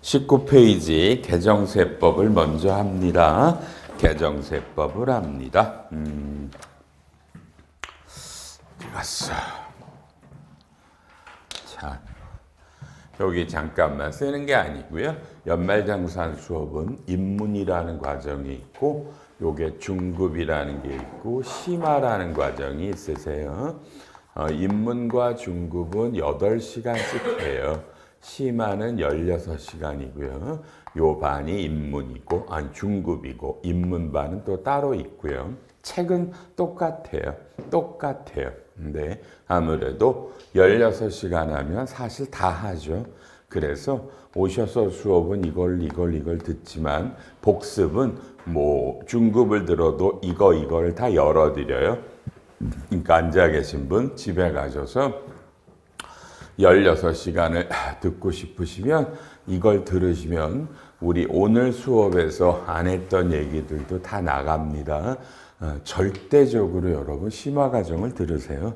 (19페이지) 개정세법을 먼저 합니다. 개정세법을 합니다. 어디 자, 여기 잠깐만 쓰는 게 아니고요. 연말정산 수업은 입문이라는 과정이 있고, 요게 중급이라는 게 있고, 심화라는 과정이 있으세요. 입문과 중급은 8시간씩 해요. 심화는 16시간이고요. 요 반이 입문이고, 중급이고, 입문반은 또 따로 있고요. 책은 똑같아요. 근데 아무래도 16시간 하면 사실 다 하죠. 그래서 오셔서 수업은 이걸 듣지만 복습은 뭐 중급을 들어도 이걸 다 열어드려요. 그러니까 앉아 계신 분 집에 가셔서 16시간을 듣고 싶으시면 이걸 들으시면 우리 오늘 수업에서 안 했던 얘기들도 다 나갑니다. 절대적으로 여러분 심화과정을 들으세요.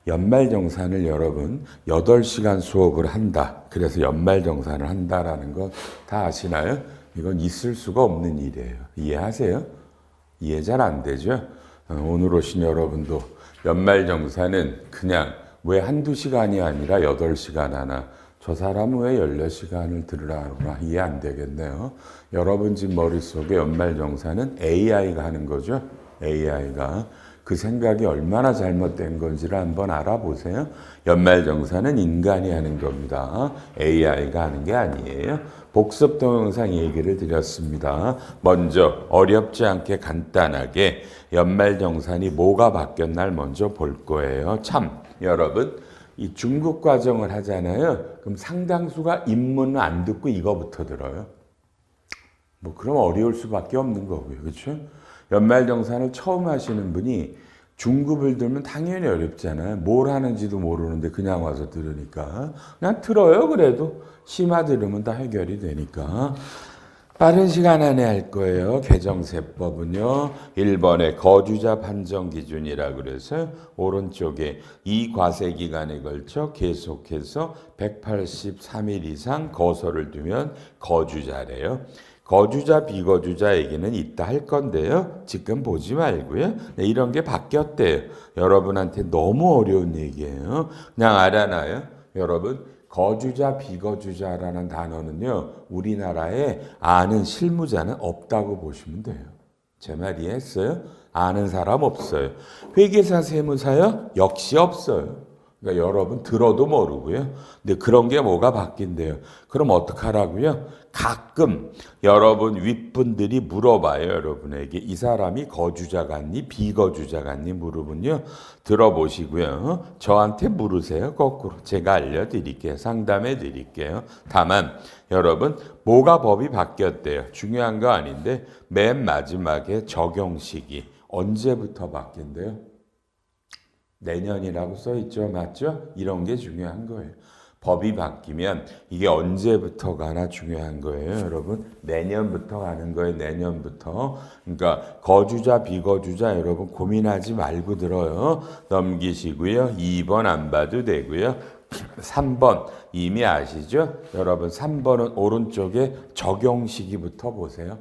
연말정산을 여러분 8시간 수업을 한다. 그래서 연말정산을 한다라는 건 다 아시나요? 이건 있을 수가 없는 일이에요. 이해하세요? 이해 잘 안 되죠? 오늘 오신 여러분도 연말정산은 그냥 왜 한두 시간이 아니라 8시간 하나, 저 사람은 왜 16시간을 들으라구나, 이해 안 되겠네요. 여러분 집 머릿속에 연말정산은 AI가 하는 거죠. AI가. 그 생각이 얼마나 잘못된 건지를 한번 알아보세요. 연말정산은 인간이 하는 겁니다. AI가 하는 게 아니에요. 복습 동영상 얘기를 드렸습니다. 먼저 어렵지 않게 간단하게 연말정산이 뭐가 바뀌었나 먼저 볼 거예요. 참 여러분 이 중급 과정을 하잖아요. 그럼 상당수가 입문은 안 듣고 이거부터 들어요. 뭐 그럼 어려울 수밖에 없는 거고요. 그렇죠? 연말정산을 처음 하시는 분이 중급을 들면 당연히 어렵잖아요. 뭘 하는지도 모르는데 그냥 와서 들으니까. 그냥 들어요. 그래도 심화 들으면 다 해결이 되니까. 빠른 시간 안에 할 거예요. 개정세법은요. 1번에 거주자 판정 기준이라 그래서 오른쪽에 이 과세 기간에 걸쳐 계속해서 183일 이상 거소를 두면 거주자래요. 거주자, 비거주자 얘기는 이따 할 건데요. 지금 보지 말고요. 네, 이런 게 바뀌었대요. 여러분한테 너무 어려운 얘기예요. 그냥 알아놔요. 여러분, 거주자, 비거주자라는 단어는요. 우리나라에 아는 실무자는 없다고 보시면 돼요. 제 말 이해했어요? 아는 사람 없어요. 회계사, 세무사요? 역시 없어요. 그러니까 여러분 들어도 모르고요. 근데 그런 게 뭐가 바뀐대요. 그럼 어떡하라고요? 가끔 여러분 윗분들이 물어봐요. 여러분에게 이 사람이 거주자 같니? 비거주자 같니? 물으면요. 들어보시고요. 저한테 물으세요. 거꾸로. 제가 알려드릴게요. 상담해 드릴게요. 다만 여러분 뭐가 법이 바뀌었대요. 중요한 거 아닌데 맨 마지막에 적용 시기. 언제부터 바뀐대요? 내년이라고 써있죠. 맞죠? 이런 게 중요한 거예요. 법이 바뀌면 이게 언제부터가나 중요한 거예요. 여러분 내년부터 가는 거예요. 내년부터. 그러니까 거주자 비거주자 여러분 고민하지 말고 들어요. 넘기시고요. 2번 안 봐도 되고요. 3번 이미 아시죠? 여러분 3번은 오른쪽에 적용 시기부터 보세요.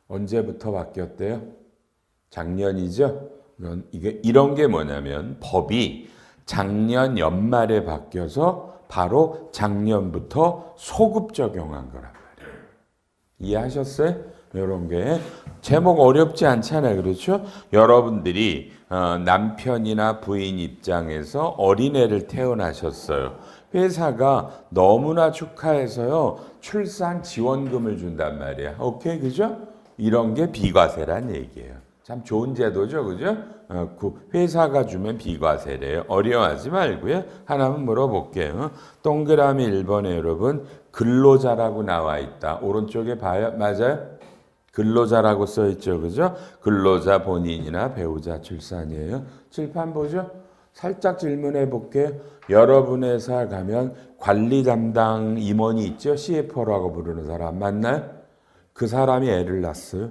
언제부터 바뀌었대요? 작년이죠? 이런 게 뭐냐면 법이 작년 연말에 바뀌어서 바로 작년부터 소급 적용한 거란 말이에요. 이해하셨어요? 이런 게 제목 어렵지 않잖아요. 그렇죠? 여러분들이 남편이나 부인 입장에서 어린애를 태어나셨어요. 회사가 너무나 축하해서요. 출산 지원금을 준단 말이야. 오케이, 그죠? 이런 게 비과세란 얘기예요. 참 좋은 제도죠, 그죠? 회사가 주면 비과세래요. 어려워하지 말고요. 하나만 물어볼게요. 동그라미 1번에 여러분 근로자라고 나와 있다. 오른쪽에 봐요? 맞아요? 근로자라고 써 있죠, 그죠? 근로자 본인이나 배우자 출산이에요. 칠판 보죠? 살짝 질문해 볼게요. 여러분 회사 가면 관리 담당 임원이 있죠? CFO라고 부르는 사람 맞나요? 그 사람이 애를 낳았어요.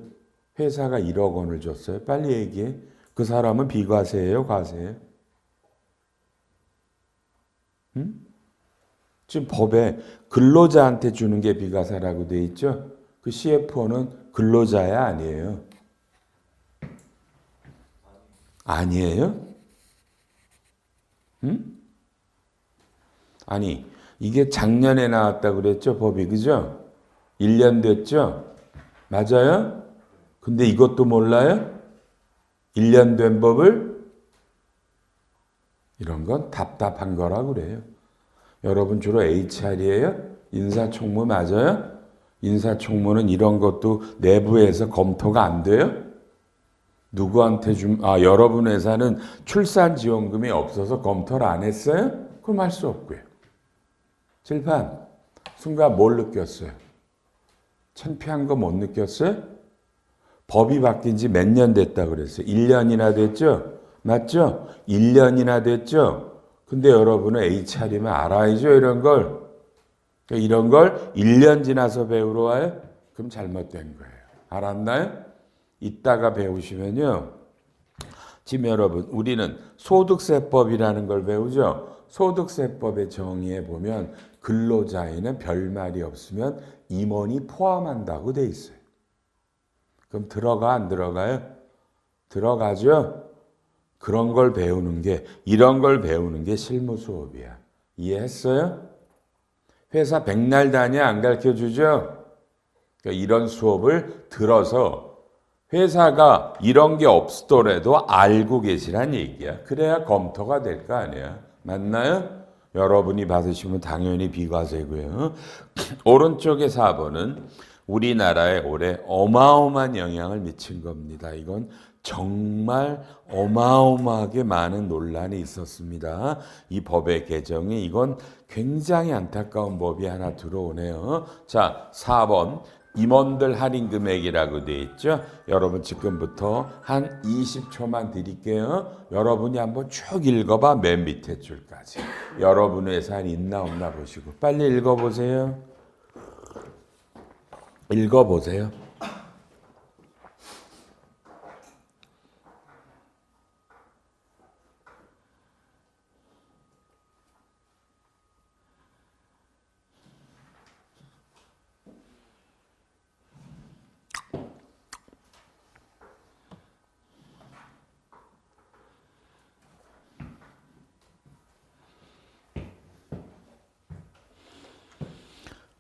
회사가 1억 원을 줬어요. 빨리 얘기해. 그 사람은 비과세예요? 과세예요? 지금 법에 근로자한테 주는 게 비과세라고 돼 있죠? 그 CFO는 근로자야 아니에요? 아니에요? 아니 이게 작년에 나왔다고 그랬죠? 법이 그죠? 1년 됐죠? 맞아요? 근데 이것도 몰라요? 1년 된 법을? 이런 건 답답한 거라고 그래요. 여러분 주로 HR이에요? 인사총무 맞아요? 인사총무는 이런 것도 내부에서 검토가 안 돼요? 누구한테 여러분 회사는 출산지원금이 없어서 검토를 안 했어요? 그럼 할 수 없고요. 칠판, 순간 뭘 느꼈어요? 창피한 거 못 느꼈어요? 법이 바뀐 지 몇 년 됐다고 그랬어요? 1년이나 됐죠? 맞죠? 1년이나 됐죠? 근데 여러분은 HR이면 알아야죠, 이런 걸. 이런 걸 1년 지나서 배우러 와요? 그럼 잘못된 거예요. 알았나요? 이따가 배우시면요. 지금 여러분, 우리는 소득세법이라는 걸 배우죠? 소득세법의 정의에 보면 근로자에는 별말이 없으면 임원이 포함한다고 돼 있어요. 그럼 들어가 안 들어가요? 들어가죠? 그런 걸 배우는 게 이런 걸 배우는 게 실무 수업이야. 이해했어요? 회사 백날 단위 안 가르쳐주죠? 그러니까 이런 수업을 들어서 회사가 이런 게 없더라도 알고 계시란 얘기야. 그래야 검토가 될 거 아니야. 맞나요? 여러분이 받으시면 당연히 비과세고요. 오른쪽의 4번은 우리나라에 올해 어마어마한 영향을 미친 겁니다. 이건 정말 어마어마하게 많은 논란이 있었습니다. 이 법의 개정이 이건 굉장히 안타까운 법이 하나 들어오네요. 자, 4번 임원들 할인 금액이라고 되어 있죠. 여러분 지금부터 한 20초만 드릴게요. 여러분이 한번 쭉 읽어봐. 맨 밑에 줄까지. 여러분 회사에 있나 없나 보시고 빨리 읽어보세요. 읽어보세요.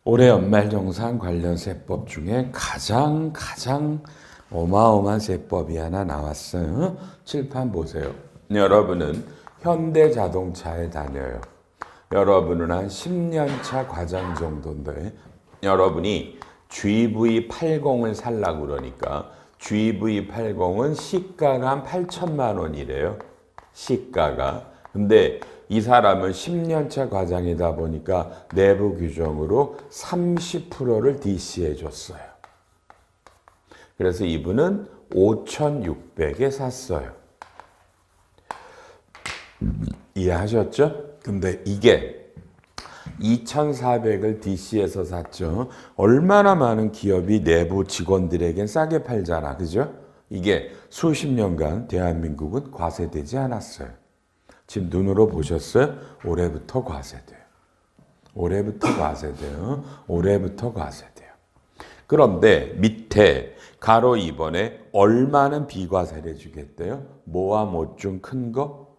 올해 연말정산 관련 세법 중에 가장 어마어마한 세법이 하나 나왔어요. 칠판 보세요. 여러분은 현대자동차에 다녀요. 여러분은 한 10년 차 과장 정도인데 여러분이 GV80을 살라고 그러니까 GV80은 시가가 한 8천만 원이래요. 시가가. 근데 이 사람은 10년차 과장이다 보니까 내부 규정으로 30%를 DC해 줬어요. 그래서 이분은 5,600에 샀어요. 이해하셨죠? 근데 이게 2,400을 DC해서 샀죠. 얼마나 많은 기업이 내부 직원들에겐 싸게 팔잖아. 그죠? 이게 수십 년간 대한민국은 과세되지 않았어요. 지금 눈으로 보셨어요? 올해부터 과세돼요. 올해부터 과세돼요. 올해부터 과세돼요. 그런데 밑에 가로 2번에 얼마는 비과세를 주겠대요? 뭐와 뭐 중 큰 거?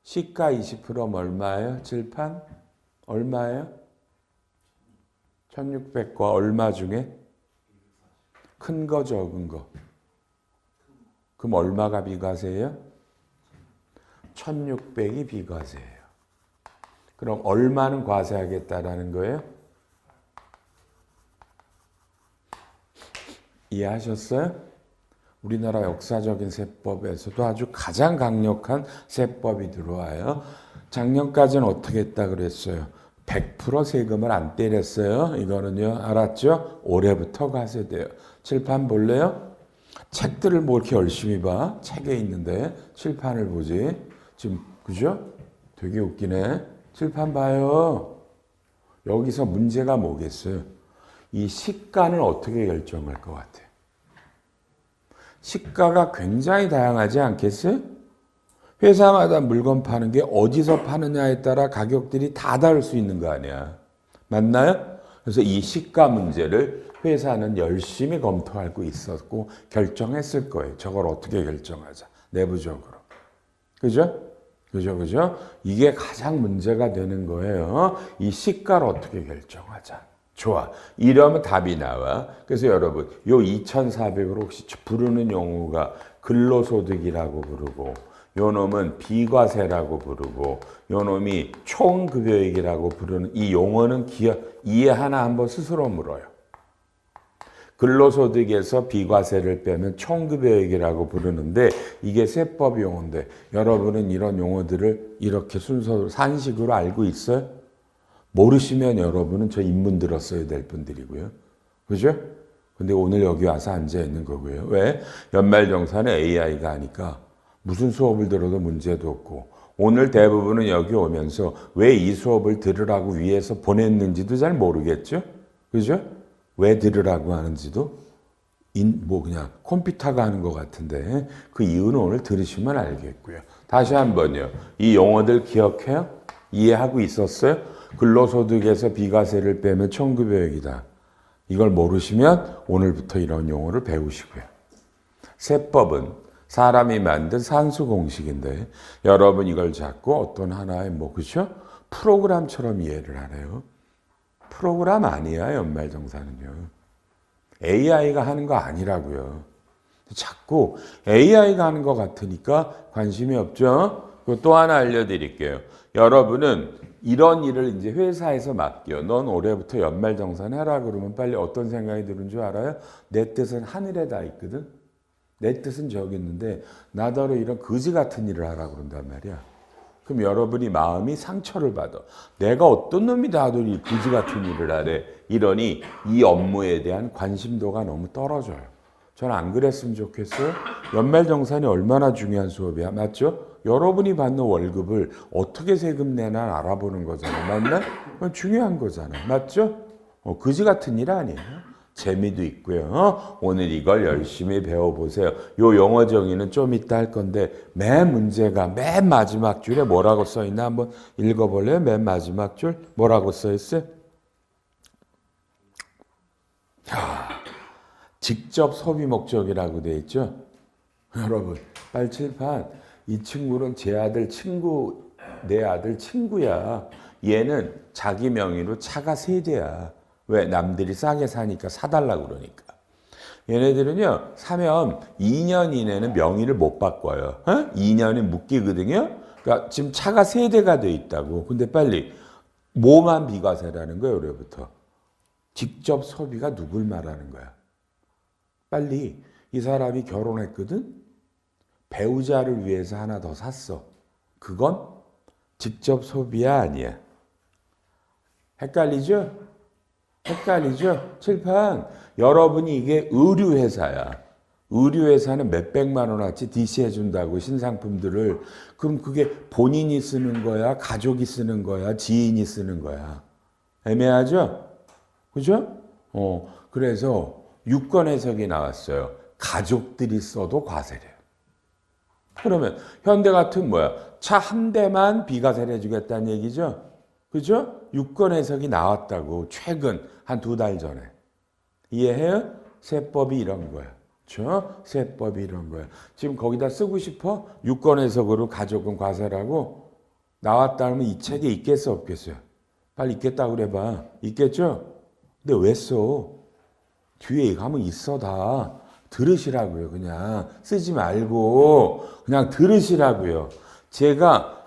시가 20%면 얼마예요? 칠판? 얼마예요? 1,600과 얼마 중에? 큰 거, 적은 거? 그럼 얼마가 비과세예요? 1,600이 비과세예요. 그럼 얼마는 과세하겠다라는 거예요? 이해하셨어요? 우리나라 역사적인 세법에서도 아주 가장 강력한 세법이 들어와요. 작년까지는 어떻게 했다 그랬어요? 100% 세금을 안 때렸어요. 이거는요, 알았죠? 올해부터 과세돼요. 칠판 볼래요? 책들을 뭐 이렇게 열심히 봐? 책에 있는데 칠판을 보지. 지금 그죠? 되게 웃기네. 칠판 봐요. 여기서 문제가 뭐겠어요? 이 시가는 어떻게 결정할 것 같아요? 시가가 굉장히 다양하지 않겠어요? 회사마다 물건 파는 게 어디서 파느냐에 따라 가격들이 다 다를 수 있는 거 아니야. 맞나요? 그래서 이 시가 문제를 회사는 열심히 검토하고 있었고 결정했을 거예요. 저걸 어떻게 결정하자. 내부적으로. 그죠? 그죠? 이게 가장 문제가 되는 거예요. 이 시가를 어떻게 결정하자. 좋아. 이러면 답이 나와. 그래서 여러분, 요 2,400을 혹시 부르는 용어가 근로소득이라고 부르고, 요 놈은 비과세라고 부르고, 요 놈이 총급여액이라고 부르는 이 용어는 이해 하나 한번 스스로 물어요. 근로소득에서 비과세를 빼면 총급여액이라고 부르는데 이게 세법 용어인데 여러분은 이런 용어들을 이렇게 순서로 산식으로 알고 있어요? 모르시면 여러분은 저 입문 들었어야 될 분들이고요. 그죠? 근데 오늘 여기 와서 앉아 있는 거고요. 왜? 연말정산은 AI가 하니까 무슨 수업을 들어도 문제도 없고 오늘 대부분은 여기 오면서 왜 이 수업을 들으라고 위해서 보냈는지도 잘 모르겠죠? 그죠? 왜 들으라고 하는지도 그냥 컴퓨터가 하는 것 같은데 그 이유는 오늘 들으시면 알겠고요. 다시 한번요. 이 용어들 기억해요? 이해하고 있었어요? 근로소득에서 비과세를 빼면 총급여액이다. 이걸 모르시면 오늘부터 이런 용어를 배우시고요. 세법은 사람이 만든 산수 공식인데 여러분 이걸 잡고 어떤 하나의 그죠? 프로그램처럼 이해를 하래요. 프로그램 아니야, 연말정산은요. AI가 하는 거 아니라고요. 자꾸 AI가 하는 것 같으니까 관심이 없죠? 또 하나 알려드릴게요. 여러분은 이런 일을 이제 회사에서 맡겨. 넌 올해부터 연말정산 해라 그러면 빨리 어떤 생각이 드는 줄 알아요? 내 뜻은 하늘에 다 있거든? 내 뜻은 저기 있는데 나더러 이런 거지 같은 일을 하라 그런단 말이야. 그럼 여러분이 마음이 상처를 받아. 내가 어떤 놈이 나도 이 거지 같은 일을 하래. 이러니 이 업무에 대한 관심도가 너무 떨어져요. 저는 안 그랬으면 좋겠어요. 연말정산이 얼마나 중요한 수업이야. 맞죠? 여러분이 받는 월급을 어떻게 세금 내나 알아보는 거잖아. 맞나? 그건 중요한 거잖아. 맞죠? 거지 같은 일 아니에요. 재미도 있고요. 오늘 이걸 열심히 배워보세요. 요 영어 정의는 좀 이따 할 건데 맨 문제가 맨 마지막 줄에 뭐라고 써있나 한번 읽어볼래요? 맨 마지막 줄 뭐라고 써있어요? 직접 소비 목적이라고 돼 있죠? 여러분 빨리 칠판. 이 친구는 제 아들 친구, 내 아들 친구야. 얘는 자기 명의로 차가 3대야. 왜? 남들이 싸게 사니까 사달라고 그러니까. 얘네들은요, 사면 2년 이내는 명의를 못 바꿔요. 2년이 묶이거든요? 그러니까 지금 차가 3대가 돼 있다고. 근데 빨리, 뭐만 비과세라는 거예요, 올해부터. 직접 소비가 누굴 말하는 거야? 빨리, 이 사람이 결혼했거든? 배우자를 위해서 하나 더 샀어. 그건 직접 소비야, 아니야? 헷갈리죠? 칠판. 여러분이 이게 의류회사야. 의류회사는 몇백만 원어치 DC 해준다고 신상품들을. 그럼 그게 본인이 쓰는 거야? 가족이 쓰는 거야? 지인이 쓰는 거야? 애매하죠? 그죠? 그래서 유권 해석이 나왔어요. 가족들이 써도 과세래요. 그러면 현대 같은 뭐야? 차 한 대만 비과세를 해주겠다는 얘기죠? 그죠? 유권 해석이 나왔다고 최근 한 2달 전에. 이해해요? 세법이 이런 거야. 그렇죠? 세법이 이런 거야. 지금 거기다 쓰고 싶어? 유권 해석으로 가족은 과세라고? 나왔다면 이 책에 있겠어 없겠어요? 빨리 있겠다고 그래봐. 있겠죠? 근데 왜 써? 뒤에 가면 있어 다. 들으시라고요. 그냥 쓰지 말고 그냥 들으시라고요. 제가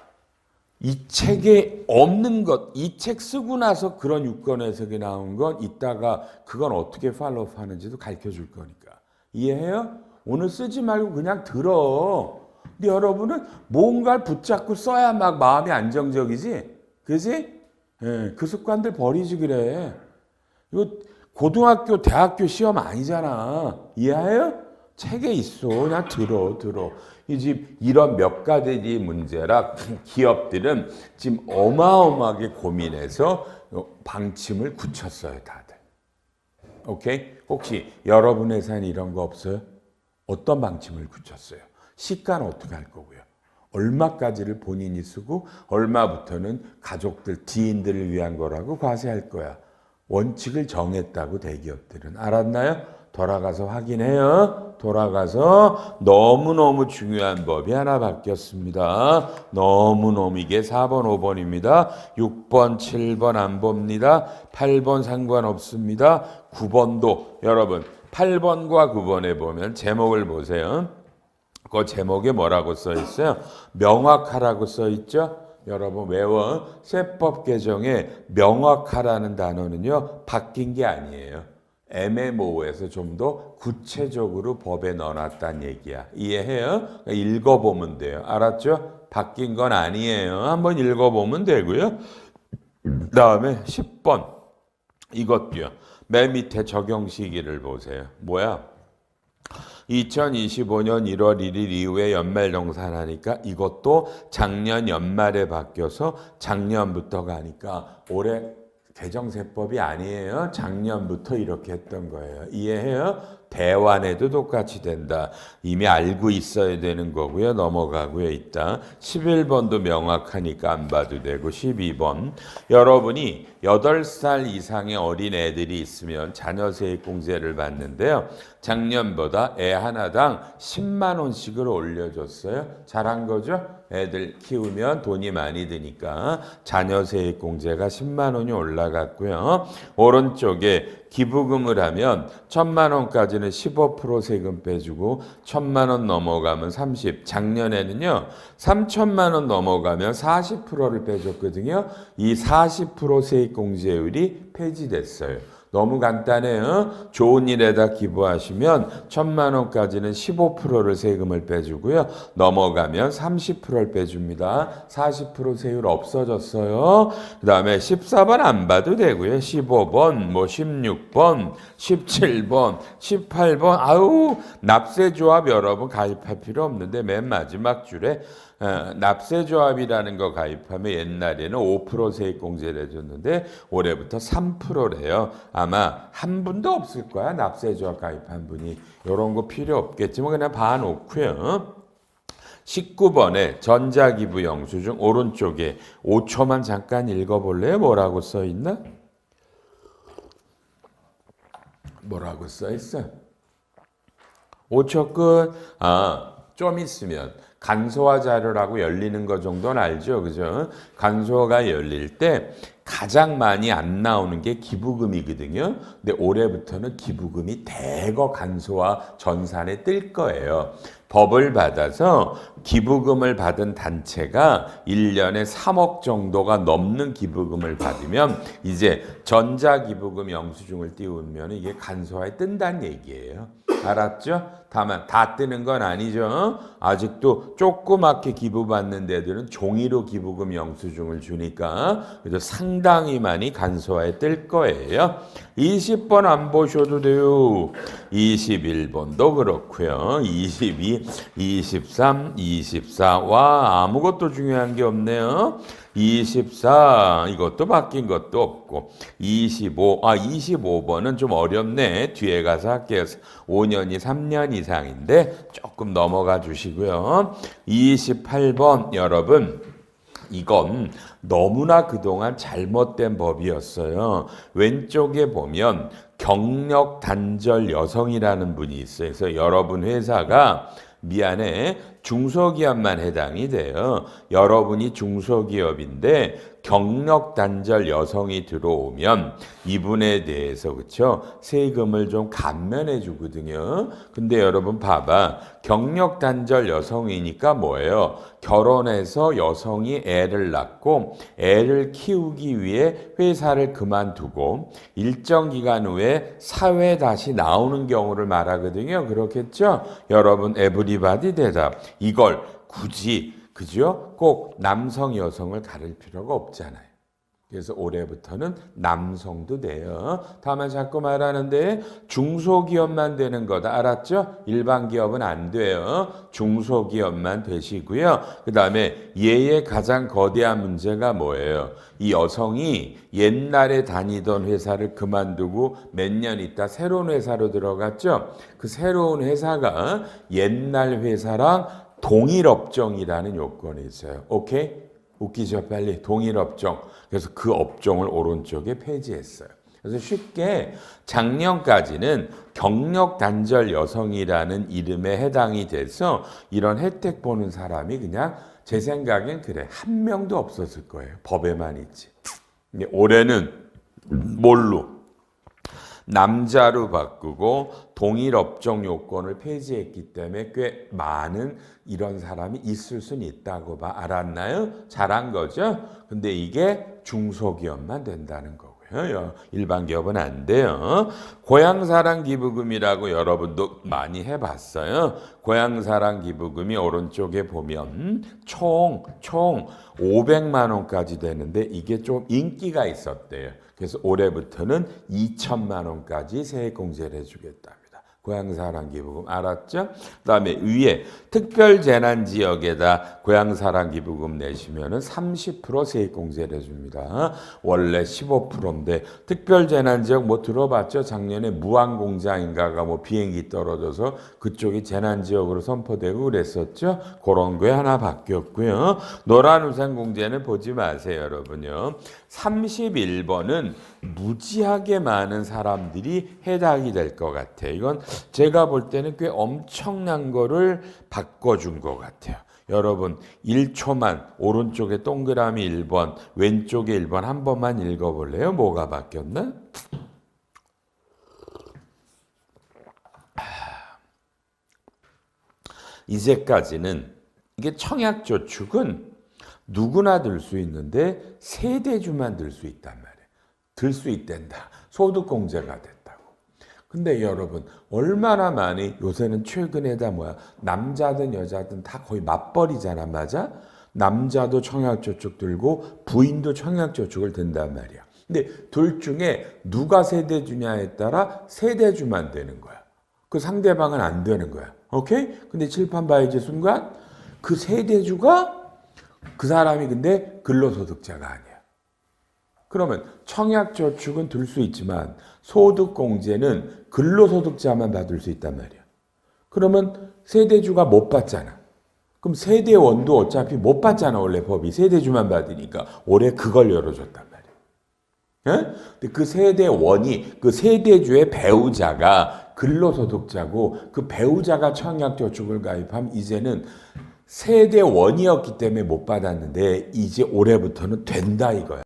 이 책에 없는 것, 이 책 쓰고 나서 그런 유권 해석이 나온 건 이따가 그건 어떻게 팔로우 하는지도 가르쳐 줄 거니까. 이해해요? 오늘 쓰지 말고 그냥 들어. 근데 여러분은 뭔가를 붙잡고 써야 막 마음이 안정적이지? 그지? 예, 그 습관들 버리지 그래. 이거 고등학교, 대학교 시험 아니잖아. 이해해요? 책에 있어. 그냥 들어. 이 집 이런 몇 가지 문제라 기업들은 지금 어마어마하게 고민해서 방침을 굳혔어요, 다들. 오케이? 혹시 여러분 회사는 이런 거 없어요? 어떤 방침을 굳혔어요? 시가는 어떻게 할 거고요? 얼마까지를 본인이 쓰고 얼마부터는 가족들, 지인들을 위한 거라고 과세할 거야. 원칙을 정했다고 대기업들은. 알았나요? 돌아가서 확인해요. 돌아가서 너무너무 중요한 법이 하나 바뀌었습니다. 너무너무 이게 4번, 5번입니다. 6번, 7번 안 봅니다. 8번 상관없습니다. 9번도 여러분 8번과 9번에 보면 제목을 보세요. 그 제목에 뭐라고 써 있어요? 명확하라고 써 있죠? 여러분 외워. 세법 개정에 명확하라는 단어는요 바뀐 게 아니에요. 애매모호해서 좀 더 구체적으로 법에 넣어놨다는 얘기야. 이해해요? 읽어보면 돼요. 알았죠? 바뀐 건 아니에요. 한번 읽어보면 되고요. 다음에 10번 이것도요. 맨 밑에 적용 시기를 보세요. 뭐야? 2025년 1월 1일 이후에 연말정산하니까 이것도 작년 연말에 바뀌어서 작년부터가 하니까 올해 개정세법이 아니에요. 작년부터 이렇게 했던 거예요. 이해해요? 대환에도 똑같이 된다. 이미 알고 있어야 되는 거고요. 넘어가고요. 있다. 11번도 명확하니까 안 봐도 되고 12번. 여러분이 8살 이상의 어린 애들이 있으면 자녀세액공제를 받는데요. 작년보다 애 하나당 10만 원씩을 올려줬어요. 잘한 거죠? 애들 키우면 돈이 많이 드니까 자녀세액공제가 10만 원이 올라갔고요. 오른쪽에 기부금을 하면 1,000만 원까지는 15% 세금 빼주고 1,000만 원 넘어가면 30. 작년에는요. 3,000만 원 넘어가면 40%를 빼줬거든요. 이 40% 세액공제율이 폐지됐어요. 너무 간단해요. 좋은 일에다 기부하시면 1,000만 원까지는 15%를 세금을 빼주고요. 넘어가면 30%를 빼줍니다. 40% 세율 없어졌어요. 그 다음에 14번 안 봐도 되고요. 15번, 16번, 17번, 18번. 아우 납세조합 여러분 가입할 필요 없는데 맨 마지막 줄에 납세조합이라는 거 가입하면 옛날에는 5% 세액공제를 해줬는데 올해부터 3%래요. 아마 한 분도 없을 거야. 납세조합 가입한 분이. 이런 거 필요 없겠지만 그냥 봐놓고요. 19번에 전자기부 영수증 오른쪽에 5초만 잠깐 읽어볼래요? 뭐라고 써있나? 뭐라고 써있어? 5초 끝. 좀 있으면 간소화 자료라고 열리는 거 정도는 알죠, 그죠? 간소화가 열릴 때 가장 많이 안 나오는 게 기부금이거든요. 근데 올해부터는 기부금이 대거 간소화 전산에 뜰 거예요. 법을 받아서 기부금을 받은 단체가 1년에 3억 정도가 넘는 기부금을 받으면 이제 전자기부금 영수증을 띄우면 이게 간소화에 뜬다는 얘기예요. 알았죠? 다만 다 뜨는 건 아니죠. 아직도 조그맣게 기부받는 데들은 종이로 기부금 영수증을 주니까 그래서 상당히 많이 간소화에 뜰 거예요. 20번 안 보셔도 돼요. 21번도 그렇고요. 22, 23, 24. 와 아무것도 중요한 게 없네요. 24 이것도 바뀐 것도 없고 25번은 좀 어렵네. 뒤에 가서 할게요. 5년이 3년 이상인데 조금 넘어가 주시고요. 28번 여러분 이건 너무나 그동안 잘못된 법이었어요. 왼쪽에 보면 경력 단절 여성이라는 분이 있어요. 그래서 여러분 회사가 미안해 중소기업만 해당이 돼요. 여러분이 중소기업인데 경력 단절 여성이 들어오면 이분에 대해서 그쵸 세금을 좀 감면해 주거든요. 근데 여러분 봐봐 경력 단절 여성이니까 뭐예요? 결혼해서 여성이 애를 낳고 애를 키우기 위해 회사를 그만두고 일정 기간 후에 사회에 다시 나오는 경우를 말하거든요. 그렇겠죠? 여러분 에브리바디 대답. 이걸 굳이 그죠? 꼭 남성 여성을 가릴 필요가 없잖아요. 그래서 올해부터는 남성도 돼요. 다만 자꾸 말하는데 중소기업만 되는 거다. 알았죠? 일반 기업은 안 돼요. 중소기업만 되시고요. 그 다음에 얘의 가장 거대한 문제가 뭐예요? 이 여성이 옛날에 다니던 회사를 그만두고 몇 년 있다 새로운 회사로 들어갔죠? 그 새로운 회사가 옛날 회사랑 동일업종이라는 요건이 있어요. 오케이? 웃기죠? 빨리. 동일업종. 그래서 그 업종을 오른쪽에 폐지했어요. 그래서 쉽게 작년까지는 경력 단절 여성이라는 이름에 해당이 돼서 이런 혜택 보는 사람이 그냥 제 생각엔 그래. 한 명도 없었을 거예요. 법에만 있지. 근데 올해는 뭘로? 남자로 바꾸고 동일 업종 요건을 폐지했기 때문에 꽤 많은 이런 사람이 있을 수는 있다고 봐. 알았나요? 잘한 거죠? 근데 이게 중소기업만 된다는 거고요. 일반 기업은 안 돼요. 고향사랑 기부금이라고 여러분도 많이 해봤어요. 고향사랑 기부금이 오른쪽에 보면 총 500만 원까지 되는데 이게 좀 인기가 있었대요. 그래서 올해부터는 2천만 원까지 세액공제를 해주겠답니다. 고향사랑 기부금 알았죠? 그다음에 위에 특별재난지역에다 고향사랑 기부금 내시면은 30% 세액공제를 해줍니다. 원래 15%인데 특별재난지역 뭐 들어봤죠? 작년에 무항공장인가가 뭐 비행기 떨어져서 그쪽이 재난지역으로 선포되고 그랬었죠? 그런 게 하나 바뀌었고요. 노란우산공제는 보지 마세요, 여러분요. 31번은 무지하게 많은 사람들이 해당이 될 것 같아요. 이건 제가 볼 때는 꽤 엄청난 거를 바꿔준 것 같아요. 여러분 1초만 오른쪽에 동그라미 1번 왼쪽에 1번 한 번만 읽어볼래요? 뭐가 바뀌었나? 이제까지는 이게 청약저축은 누구나 들 수 있는데 세대주만 들 수 있단 말이에요. 들 수 있단다. 소득공제가 됐다고. 근데 여러분 얼마나 많이 요새는 최근에다 뭐야 남자든 여자든 다 거의 맞벌이잖아. 맞아? 남자도 청약저축 들고 부인도 청약저축을 든단 말이야. 근데 둘 중에 누가 세대주냐에 따라 세대주만 되는 거야. 그 상대방은 안 되는 거야. 오케이? 근데 칠판 봐야지 순간 그 세대주가 그 사람이 근데 근로소득자가 아니야. 그러면 청약저축은 들 수 있지만 소득공제는 근로소득자만 받을 수 있단 말이야. 그러면 세대주가 못 받잖아. 그럼 세대원도 어차피 못 받잖아. 원래 법이 세대주만 받으니까 올해 그걸 열어줬단 말이야. 예? 근데 그 세대원이 그 세대주의 배우자가 근로소득자고 그 배우자가 청약저축을 가입하면 이제는 세대원이었기 때문에 못 받았는데 이제 올해부터는 된다 이거야.